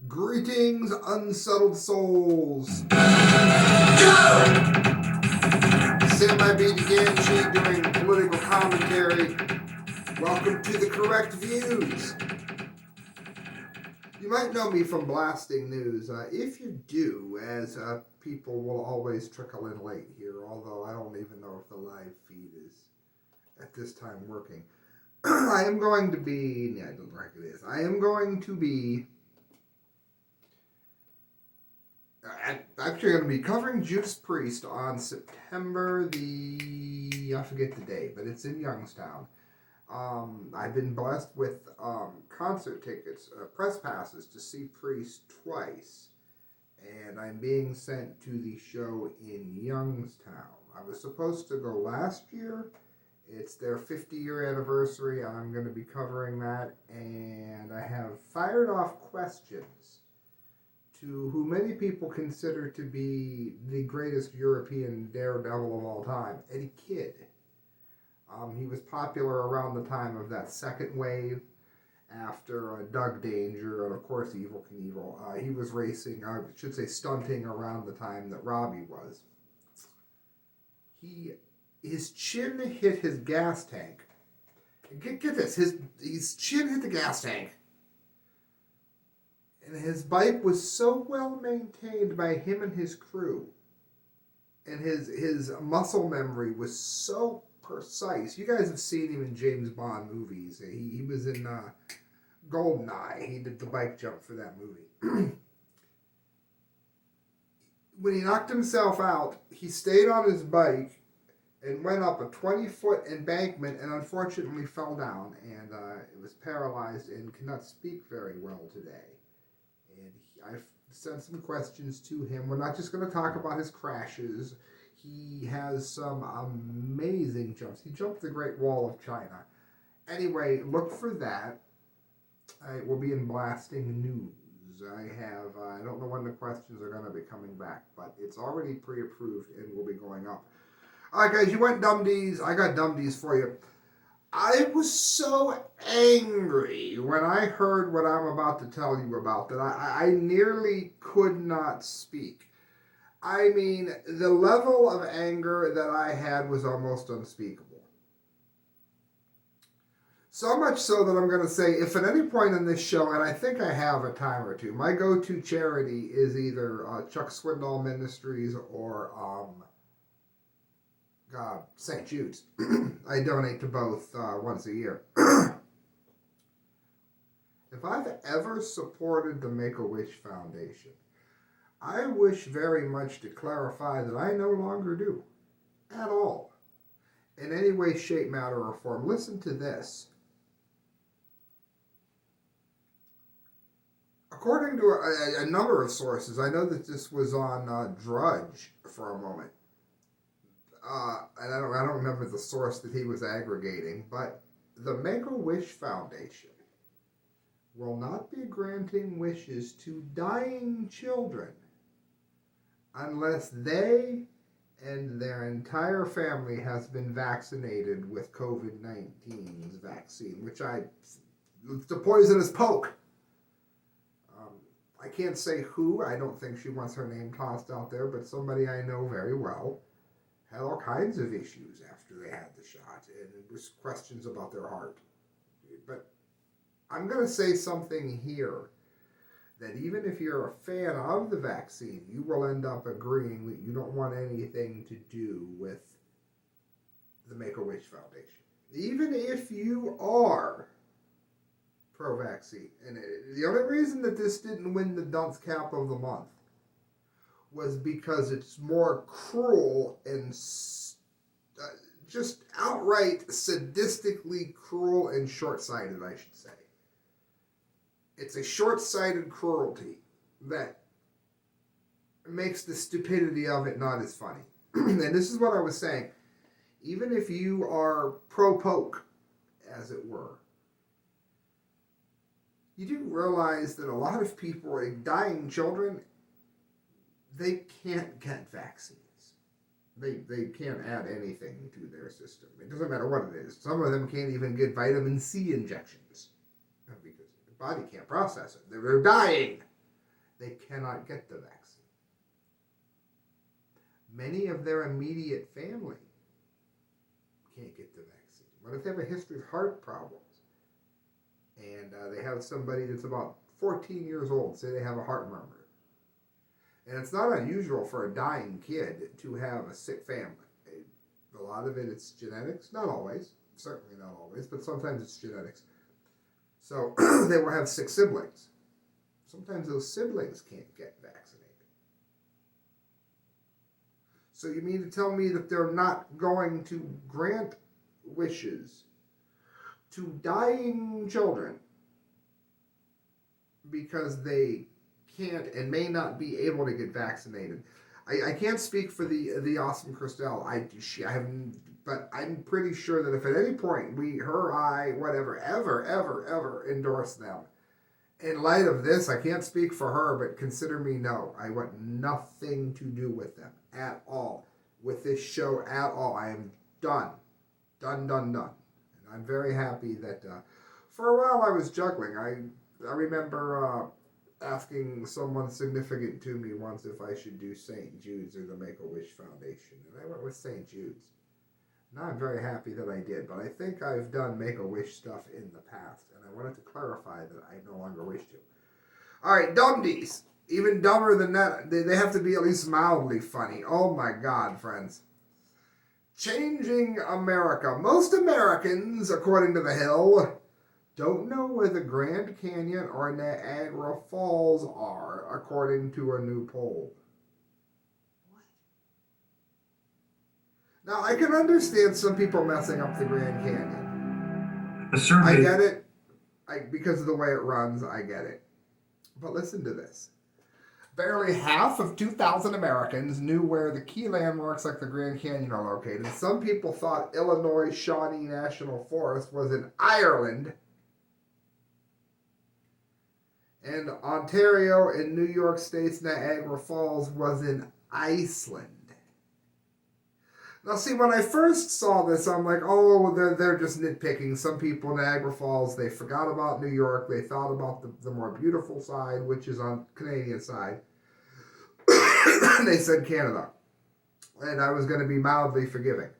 Greetings, Unsettled Souls. Sam Di Gangi doing political commentary. Welcome to the correct views. You might know me from blasting news. If you do, as people will always trickle in late here, although I don't even know if the live feed is at this time working. I am going to be, yeah, I don't think it is. I am going to be actually going to be covering Judas Priest on September I forget the date, but it's in Youngstown. I've been blessed with concert tickets, press passes to see Priest twice, and I'm being sent to the show in Youngstown. I was supposed to go last year. It's their 50-year anniversary. I'm going to be covering that, and I have fired off questions to who many people consider to be the greatest European daredevil of all time, Eddie Kidd. He was popular around the time of that second wave after Doug Danger and, of course, Evel Knievel. He was racing, I should say stunting around the time that Robbie was. His chin hit his gas tank. Get this, his chin hit the gas tank. And his bike was so well maintained by him and his crew. And his muscle memory was so precise. You guys have seen him in James Bond movies. He was in Goldeneye. He did the bike jump for that movie. When he knocked himself out, he stayed on his bike and went up a 20-foot embankment and unfortunately fell down and was paralyzed and cannot speak very well today. And I've sent some questions to him. We're not just going to talk about his crashes. He has some amazing jumps. He jumped the Great Wall of China. Anyway, look for that. I will be in blasting news. I don't know when the questions are going to be coming back, but it's already pre-approved and will be going up. All right, guys, you went dumbdees. I got dumbdees for you. I was so angry when I heard what I'm about to tell you about that I nearly could not speak. I mean, the level of anger that I had was almost unspeakable. So much so that I'm going to say, if at any point in this show, and I think I have a time or two, my go-to charity is either Chuck Swindoll Ministries or St. Jude's. I donate to both once a year. If I've ever supported the Make-A-Wish Foundation, I wish very much to clarify that I no longer do. At all. In any way, shape, matter, or form. Listen to this. According to a number of sources, I know that this was on Drudge for a moment. And I don't remember the source that he was aggregating, but the Make-A-Wish Foundation will not be granting wishes to dying children unless they and their entire family has been vaccinated with COVID-19's vaccine, which it's a poisonous poke. I can't say who. I don't think she wants her name tossed out there, but somebody I know very well had all kinds of issues after they had the shot, and it was questions about their heart. But I'm going to say something here that even if you're a fan of the vaccine, you will end up agreeing that you don't want anything to do with the Make-A-Wish Foundation. Even if you are pro-vaccine. And the only reason that this didn't win the dunce cap of the month was because it's more cruel and just outright sadistically cruel and short-sighted, I should say. It's a short-sighted cruelty that makes the stupidity of it not as funny. And this is what I was saying. Even if you are pro-poke, as it were, you do realize that a lot of people, like dying children, they can't get vaccines. They can't add anything to their system. It doesn't matter what it is. Some of them can't even get vitamin C injections because the body can't process it. They're dying. they cannot get the vaccine. Many of their immediate family can't get the vaccine. What if they have a history of heart problems? And they have somebody that's about 14 years old, say they have a heart murmur. And it's not unusual for a dying kid to have a sick family. A lot of it, it's genetics. Not always. Certainly not always, but sometimes it's genetics. So they will have sick siblings. Sometimes those siblings can't get vaccinated. So you mean to tell me that they're not going to grant wishes to dying children because they can't and may not be able to get vaccinated? I can't speak for the awesome Christelle. I haven't, but I'm pretty sure that if at any point whatever, ever endorse them, in light of this, I can't speak for her, but consider me no. I want nothing to do with them at all, with this show at all. I am done. Done. And I'm very happy that for a while I was juggling. I remember asking someone significant to me once if I should do St. Jude's or the Make-A-Wish Foundation, and I went with St. Jude's. Now I'm very happy that I did, but I think I've done Make-A-Wish stuff in the past, and I wanted to clarify that I no longer wish to. Alright, dumbdees. Even dumber than that, they have to be at least mildly funny. Oh my God, friends. Changing America. Most Americans, according to The Hill, don't know where the Grand Canyon or Niagara Falls are, according to a new poll. What? Now, I can understand some people messing up the Grand Canyon. I get it. Because of the way it runs, I get it. But listen to this. Barely half of 2,000 Americans knew where the key landmarks like the Grand Canyon are located. Some people thought Illinois' Shawnee National Forest was in Ireland, and Ontario and New York State's Niagara Falls was in Iceland. Now, see, when I first saw this, I'm like, oh, they're just nitpicking. Some people, Niagara Falls, they forgot about New York. They thought about the more beautiful side, which is on Canadian side. They said Canada. And I was going to be mildly forgiving.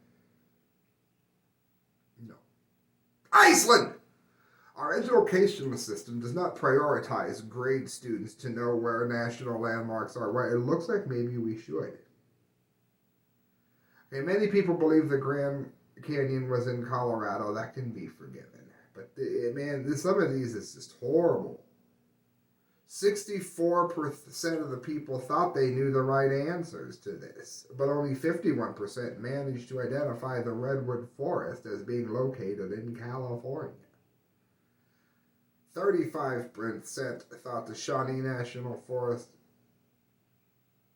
No. Iceland! Our educational system does not prioritize grade students to know where national landmarks are. Well, it looks like maybe we should. Okay, many people believe the Grand Canyon was in Colorado. That can be forgiven. But, some of these is just horrible. 64% of the people thought they knew the right answers to this, but only 51% managed to identify the Redwood Forest as being located in California. 35% thought the Shawnee National Forest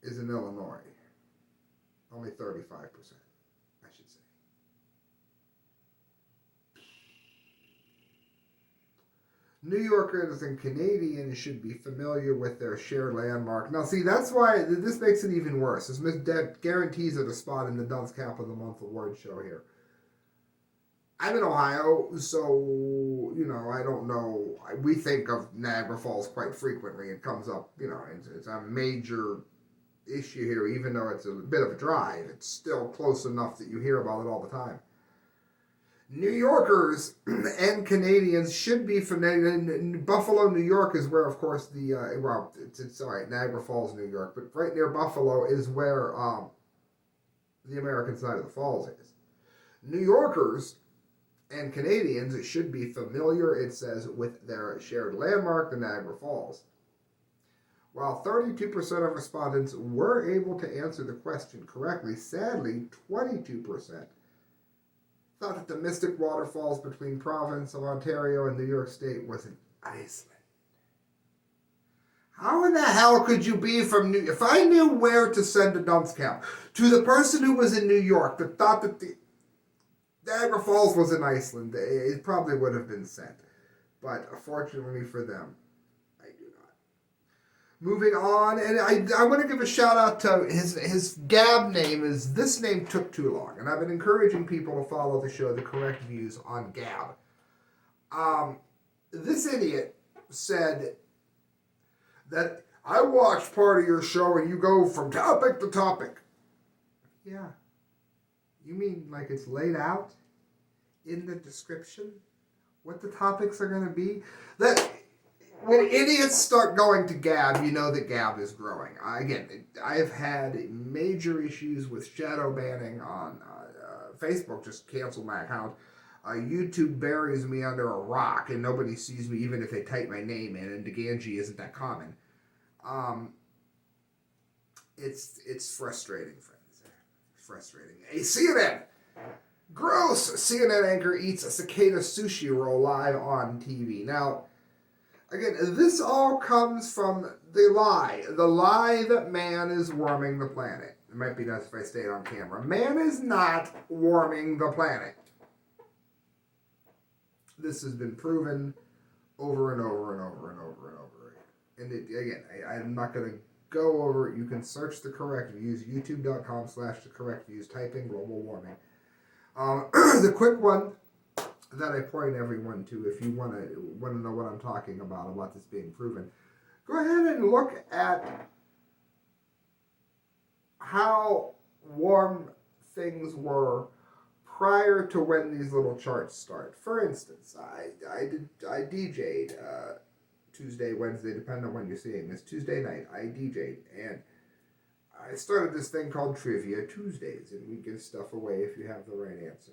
is in Illinois. Only 35%, I should say. New Yorkers and Canadians should be familiar with their shared landmark. Now, see, that's why this makes it even worse. This guarantees it a spot in the Dunce Cap of the Month award show here. I'm in Ohio, so, I don't know. We think of Niagara Falls quite frequently. It comes up, it's a major issue here, even though it's a bit of a drive. It's still close enough that you hear about it all the time. New Yorkers and Canadians should be familiar. Buffalo, New York is where, of course, it's all right, Niagara Falls, New York, but right near Buffalo is where the American side of the falls is. New Yorkers and Canadians should be familiar, it says, with their shared landmark, the Niagara Falls. While 32% of respondents were able to answer the question correctly, sadly, 22% thought that the Mystic Waterfalls between province of Ontario and New York State was in Iceland. How in the hell could you be from If I knew where to send a dunce cap to the person who was in New York that thought that the Niagara Falls was in Iceland, it probably would have been sent. But fortunately for them, I do not. Moving on, and I want to give a shout out to his Gab name is This Name Took Too Long, and I've been encouraging people to follow the show, the correct views on Gab. This idiot said that I watched part of your show and you go from topic to topic. Yeah. You mean like it's laid out in the description? What the topics are going to be? That when idiots start going to Gab, you know that Gab is growing. I have had major issues with shadow banning on Facebook. Just canceled my account. YouTube buries me under a rock, and nobody sees me even if they type my name in. And Di Gangi isn't that common. It's frustrating, friends. Frustrating. A CNN. Gross! CNN anchor eats a cicada sushi roll live on TV. Now, again, this all comes from the lie. The lie that man is warming the planet. It might be nice if I stayed on camera. Man is not warming the planet. This has been proven over and over and over and over and over again. I'm not going to go over it. You can search the correct views, youtube.com/the correct views, type in global warming. The quick one that I point everyone to, if you want to know what I'm talking about this being proven, go ahead and look at how warm things were prior to when these little charts start. For instance, I DJ'd Tuesday, Wednesday, depending on when you're seeing this. Tuesday night, I DJ'd, and I started this thing called Trivia Tuesdays, and we give stuff away if you have the right answer.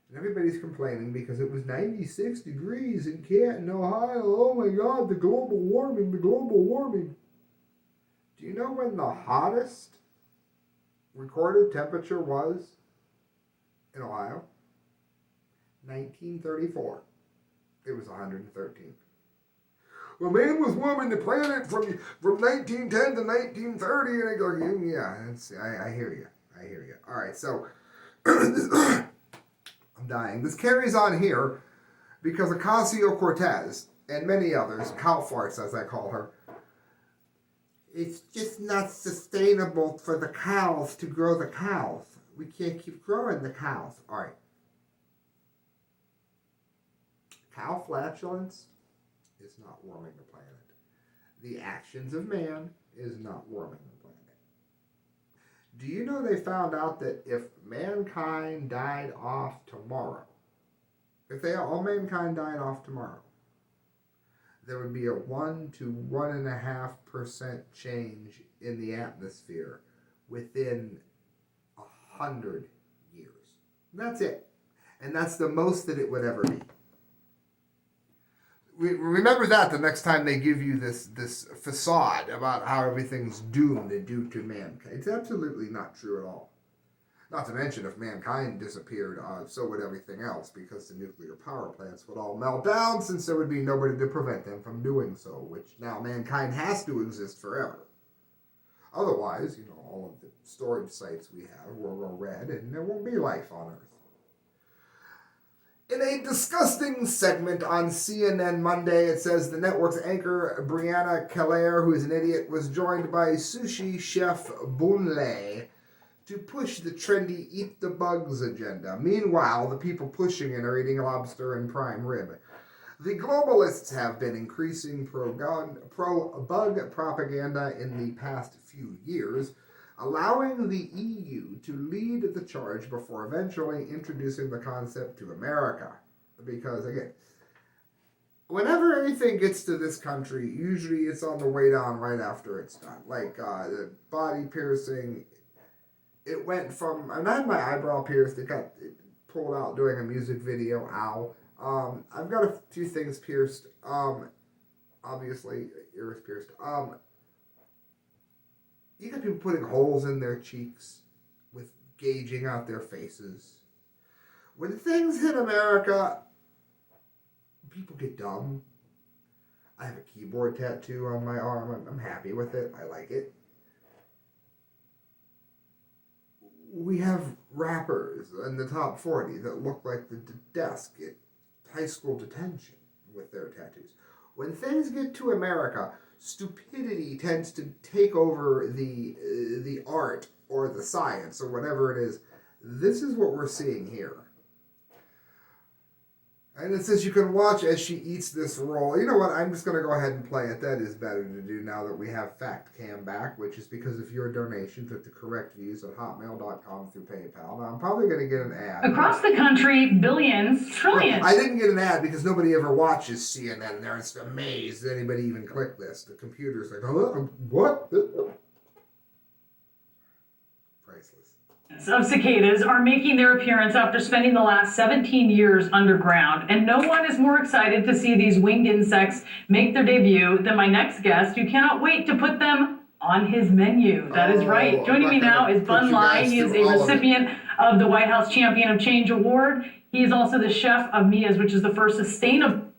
And everybody's complaining because it was 96 degrees in Canton, Ohio. Oh my God, the global warming, the global warming. Do you know when the hottest recorded temperature was in Ohio? 1934. It was 113. Well, man was warming the planet from 1910 to 1930, and I go, yeah, I hear you. I hear you. All right, so I'm dying. This carries on here because Ocasio-Cortez and many others, cow farts as I call her, it's just not sustainable for the cows to grow the cows. We can't keep growing the cows. All right. Cow flatulence is not warming the planet. The actions of man is not warming the planet. Do you know they found out that if mankind died off tomorrow, if all mankind died off tomorrow, there would be a 1 to 1.5% change in the atmosphere within 100 years. That's it. And that's the most that it would ever be. Remember that the next time they give you this facade about how everything's doomed due to mankind. It's absolutely not true at all. Not to mention, if mankind disappeared, so would everything else, because the nuclear power plants would all melt down, since there would be nobody to prevent them from doing so, which now mankind has to exist forever. Otherwise, all of the storage sites we have will go red, and there won't be life on Earth. In a disgusting segment on CNN Monday, it says the network's anchor Brianna Keller, who is an idiot, was joined by sushi chef Bunlei to push the trendy eat the bugs agenda. Meanwhile, the people pushing it are eating lobster and prime rib. The globalists have been increasing pro-bug propaganda in the past few years, allowing the EU to lead the charge before eventually introducing the concept to America. Because, again, whenever anything gets to this country, usually it's on the way down right after it's done. Like the body piercing, it went from, I had my eyebrow pierced, it got pulled out during a music video, ow. I've got a few things pierced, obviously, ears pierced. You got people putting holes in their cheeks with gauging out their faces. When things hit America, people get dumb. I have a keyboard tattoo on my arm. I'm happy with it. I like it. We have rappers in the top 40 that look like the desk at high school detention with their tattoos. When things get to America, stupidity tends to take over the art or the science or whatever it is. This is what we're seeing here. And it says you can watch as she eats this roll. You know what? I'm just going to go ahead and play it. That is better to do now that we have Fact Cam back, which is because of your donations at the correct views at hotmail.com through PayPal. Now, I'm probably going to get an ad. Across the country, billions, trillions. Well, I didn't get an ad because nobody ever watches CNN. They're just amazed that anybody even clicked this. The computer's like, oh, what? Priceless. Of cicadas are making their appearance after spending the last 17 years underground. And no one is more excited to see these winged insects make their debut than my next guest, who cannot wait to put them on his menu. That is right. Joining me now is Bun Lai. He is a recipient of the White House Champion of Change Award. He is also the chef of Mia's, which is the first sustainable. What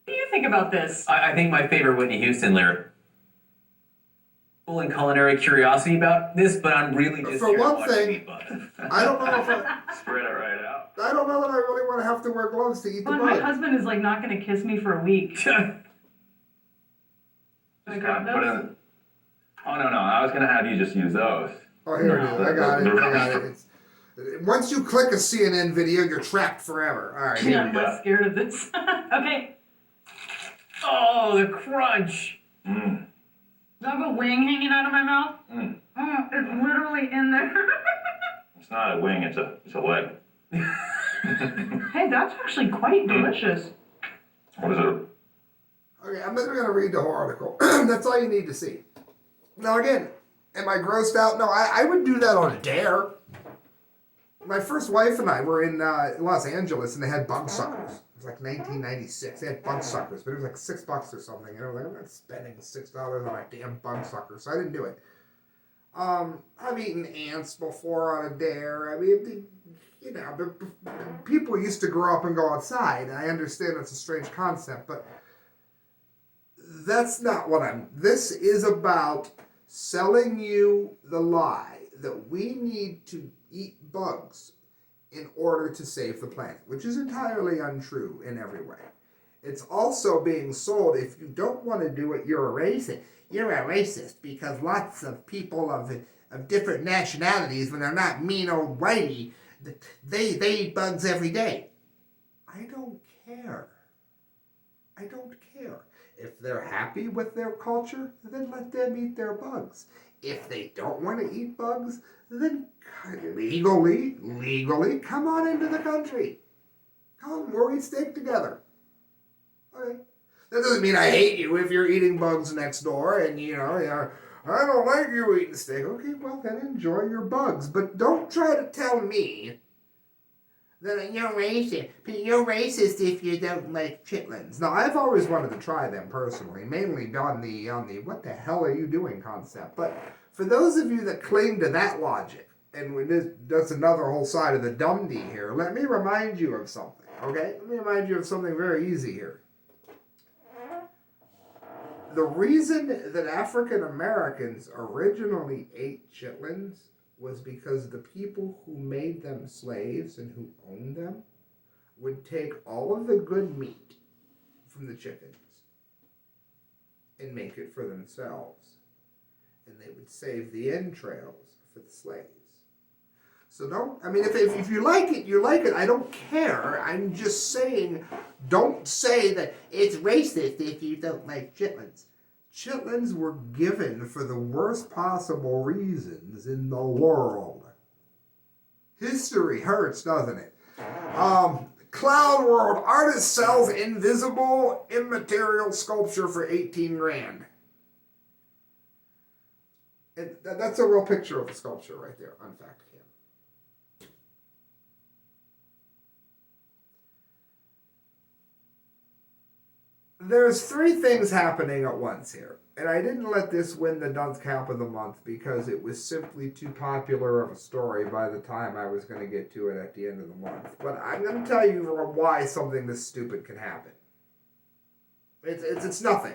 do you think about this? I think my favorite Whitney Houston lyric. And culinary curiosity about this, but I'm really just for one thing, I don't know if I spread it right out. I don't know that I really want to have to wear gloves to eat the bug. My husband is like not going to kiss me for a week. Can I grab those? Oh no, I was gonna have you just use those. Oh, here it is. I got it. It's, once you click a CNN video, you're trapped forever. All right. Yeah, I'm less scared of this. Okay. Oh, the crunch. Do I have a wing hanging out of my mouth? It's literally in there. It's not a wing, it's a leg. Hey, that's actually quite delicious. What is it? Okay, I'm not going to read the whole article. That's all you need to see. Now again, am I grossed out? No, I would do that on a dare. My first wife and I were in Los Angeles, and they had bug suckers. It was like 1996. They had bug suckers, but it was like $6 or something. And I was like, I'm not spending $6 on a damn bug sucker, so I didn't do it. I've eaten ants before on a dare. I mean, you know, people used to grow up and go outside. I understand it's a strange concept, but that's not what this is about selling you the lie that we need to eat bugs in order to save the planet, which is entirely untrue in every way. It's also being sold, if you don't want to do it, you're a racist. You're a racist because lots of people of different nationalities, when they're not mean old whitey, they eat bugs every day. I don't care. I don't care. If they're happy with their culture, then let them eat their bugs. If they don't want to eat bugs, then legally, come on into the country. Come, we'll eat steak together. Okay. That doesn't mean I hate you if you're eating bugs next door and, I don't like you eating steak. Okay, well, then enjoy your bugs. But don't try to tell me that you're racist. You're racist if you don't like chitlins. Now, I've always wanted to try them personally, mainly on the what the hell are you doing concept. But for those of you that cling to that logic, and that's another whole side of the dumbdee here, let me remind you of something, okay? Let me remind you of something very easy here. The reason that African Americans originally ate chitlins was because the people who made them slaves and who owned them would take all of the good meat from the chickens and make it for themselves. And they would save the entrails for the slaves. So if you like it, you like it. I don't care. I'm just saying, don't say that it's racist if you don't like chitlins. Chitlins were given for the worst possible reasons in the world. History hurts, doesn't it? Cloud World. Artist sells invisible, immaterial sculpture for 18 grand. That's a real picture of a sculpture right there on Fact Cam. There's three things happening at once here. And I didn't let this win the Dunce Cap of the Month because it was simply too popular of a story by the time I was going to get to it at the end of the month. But I'm going to tell you why something this stupid can happen. It's nothing.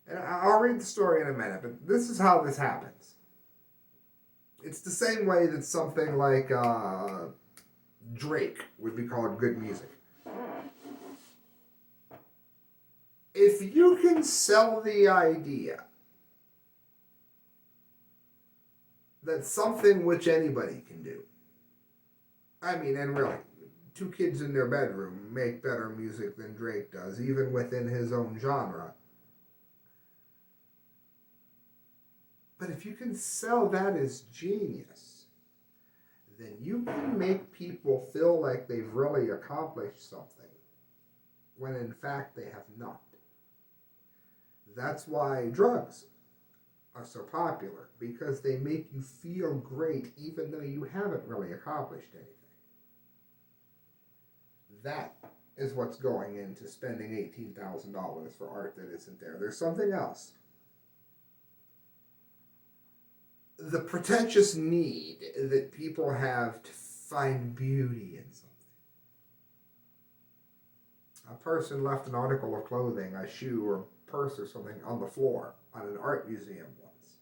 And I'll read the story in a minute, but this is how this happens. It's the same way that something like Drake would be called good music. If you can sell the idea that something which anybody can do, I mean, and really, two kids in their bedroom make better music than Drake does, even within his own genre. But if you can sell that as genius, then you can make people feel like they've really accomplished something, when in fact they have not. That's why drugs are so popular, because they make you feel great even though you haven't really accomplished anything. That is what's going into spending $18,000 for art that isn't there. There's something else. The pretentious need that people have to find beauty in something. A person left an article of clothing, a shoe or purse or something, on the floor on an art museum once.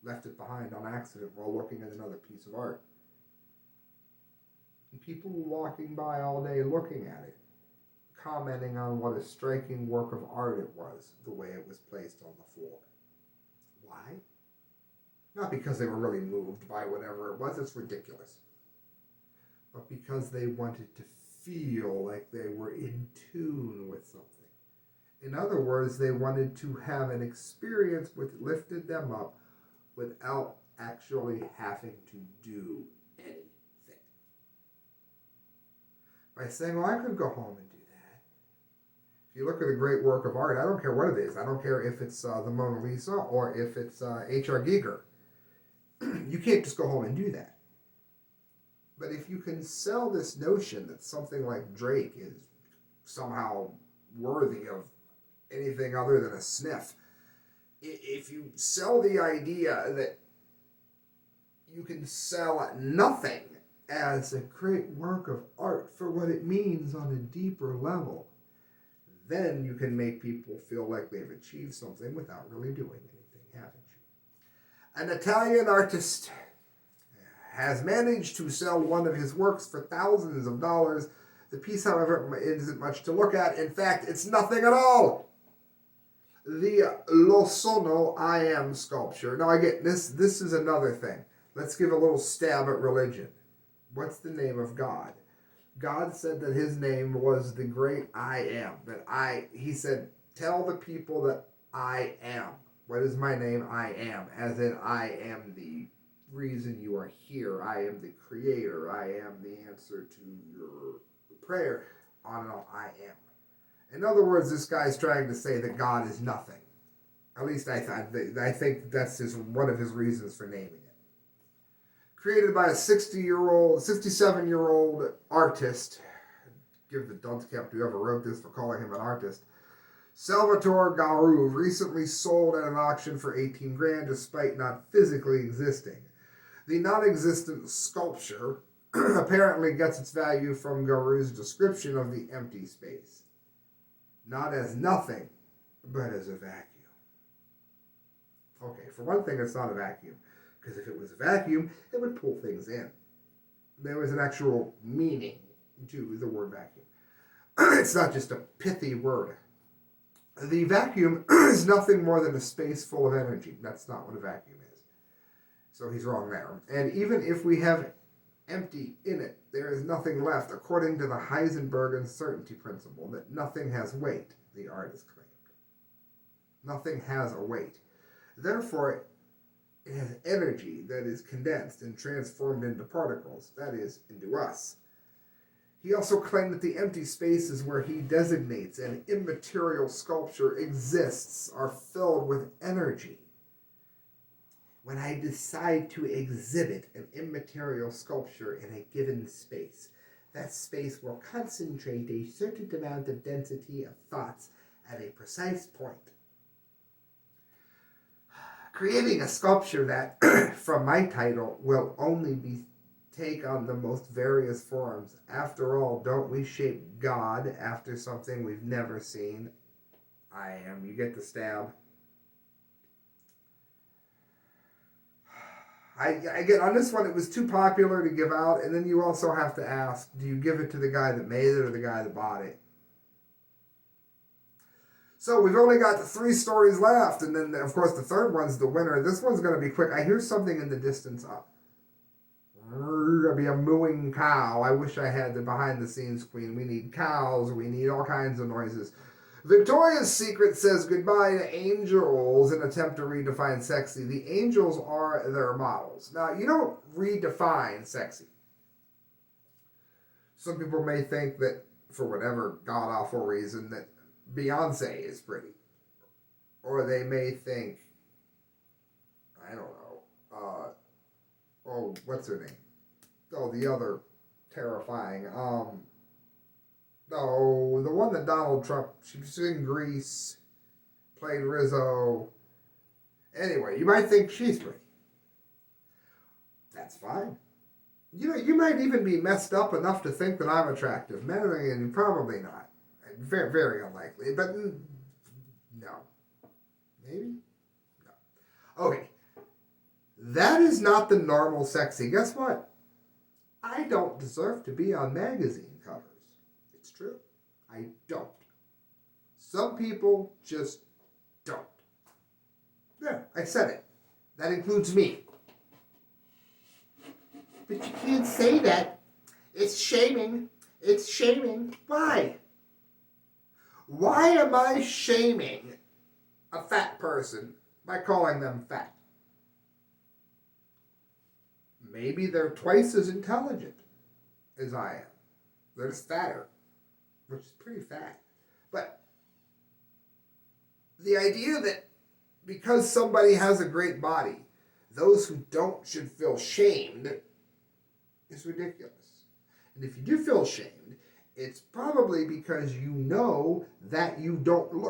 Left it behind on accident while looking at another piece of art. And people were walking by all day looking at it, commenting on what a striking work of art it was, the way it was placed on the floor. Why? Not because they were really moved by whatever it was, it's ridiculous. But because they wanted to feel like they were in tune with something. In other words, they wanted to have an experience which lifted them up without actually having to do anything. By saying, well, I could go home and do that. If you look at a great work of art, I don't care what it is. I don't care if it's the Mona Lisa or if it's H.R. Giger. You can't just go home and do that. But if you can sell this notion that something like Drake is somehow worthy of anything other than a sniff, if you sell the idea that you can sell nothing as a great work of art for what it means on a deeper level, then you can make people feel like they've achieved something without really doing anything, haven't you? An Italian artist has managed to sell one of his works for thousands of dollars. The piece, however, isn't much to look at. In fact, it's nothing at all. The Lo Sono I Am sculpture. Now, again, this is another thing. Let's give a little stab at religion. What's the name of God? God said that his name was the great I Am. He said, tell the people that I am. What is my name? I am. As in, I am the reason you are here. I am the creator. I am the answer to your prayer. On and on. I am. In other words, this guy's trying to say that God is nothing. At least I think that's one of his reasons for naming it. Created by a 67-year-old artist. Give the dunce cap to whoever wrote this for calling him an artist. Salvatore Garou recently sold at an auction for 18 grand despite not physically existing. The non-existent sculpture apparently gets its value from Garou's description of the empty space. Not as nothing, but as a vacuum. Okay, for one thing, it's not a vacuum, because if it was a vacuum, it would pull things in. There was an actual meaning to the word vacuum. It's not just a pithy word. The vacuum is nothing more than a space full of energy. That's not what a vacuum is. So he's wrong there. And even if we have empty in it, there is nothing left, according to the Heisenberg uncertainty principle, that nothing has weight, the artist claimed. Nothing has a weight. Therefore, it has energy that is condensed and transformed into particles, that is, into us. He also claimed that the empty spaces where he designates an immaterial sculpture exists are filled with energy. When I decide to exhibit an immaterial sculpture in a given space, that space will concentrate a certain amount of density of thoughts at a precise point. Creating a sculpture that, from my title, will only take on the most various forms. After all, don't we shape God after something we've never seen? I am. You get the stab. Again, on this one, it was too popular to give out, and then you also have to ask, do you give it to the guy that made it or the guy that bought it? So we've only got 3 stories left, and then, of course, the third one's the winner. This one's going to be quick. I hear something in the distance up. gonna be a mooing cow. I wish I had the behind the scenes queen. We need cows. We need all kinds of noises. Victoria's Secret says goodbye to angels in attempt to redefine sexy. The angels are their models. Now, you don't redefine sexy. Some people may think that, for whatever god-awful reason, that Beyonce is pretty. Or they may think, I don't know, oh, what's her name? Oh, the other terrifying, oh, the one that Donald Trump, she was in Greece, played Rizzo. Anyway, you might think she's pretty. That's fine. You know, you might even be messed up enough to think that I'm attractive. Men, probably not. Very, very unlikely. But no. Maybe? No. Okay. That is not the normal sexy. Guess what? I don't deserve to be on magazine covers. It's true. I don't. Some people just don't. Yeah, I said it. That includes me. But you can't say that. It's shaming. It's shaming. Why? Why am I shaming a fat person by calling them fat? Maybe they're twice as intelligent as I am. They're just fatter, which is pretty fat. But the idea that because somebody has a great body, those who don't should feel shamed is ridiculous. And if you do feel shamed, it's probably because you know that you don't look